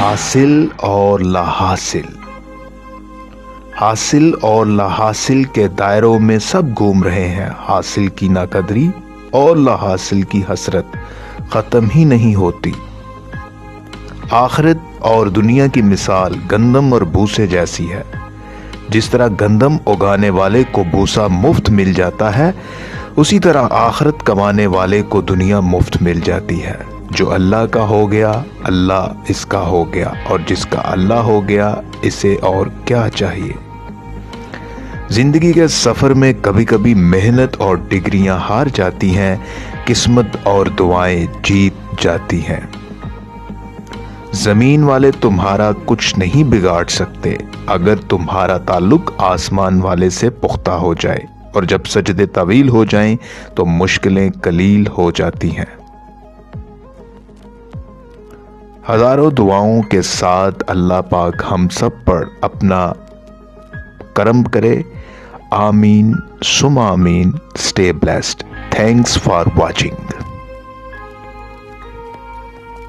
حاصل اور لا حاصل، حاصل اور لا حاصل کے دائروں میں سب گھوم رہے ہیں۔ حاصل کی ناقدری اور لا حاصل کی حسرت ختم ہی نہیں ہوتی۔ آخرت اور دنیا کی مثال گندم اور بھوسے جیسی ہے۔ جس طرح گندم اگانے والے کو بھوسا مفت مل جاتا ہے، اسی طرح آخرت کمانے والے کو دنیا مفت مل جاتی ہے۔ جو اللہ کا ہو گیا اللہ اس کا ہو گیا، اور جس کا اللہ ہو گیا اسے اور کیا چاہیے۔ زندگی کے سفر میں کبھی کبھی محنت اور ڈگریاں ہار جاتی ہیں، قسمت اور دعائیں جیت جاتی ہیں۔ زمین والے تمہارا کچھ نہیں بگاڑ سکتے اگر تمہارا تعلق آسمان والے سے پختہ ہو جائے، اور جب سجدے طویل ہو جائیں تو مشکلیں قلیل ہو جاتی ہیں۔ ہزاروں دعاؤں کے ساتھ اللہ پاک ہم سب پر اپنا کرم کرے۔ آمین ثم آمین۔ Stay blessed. Thanks for watching.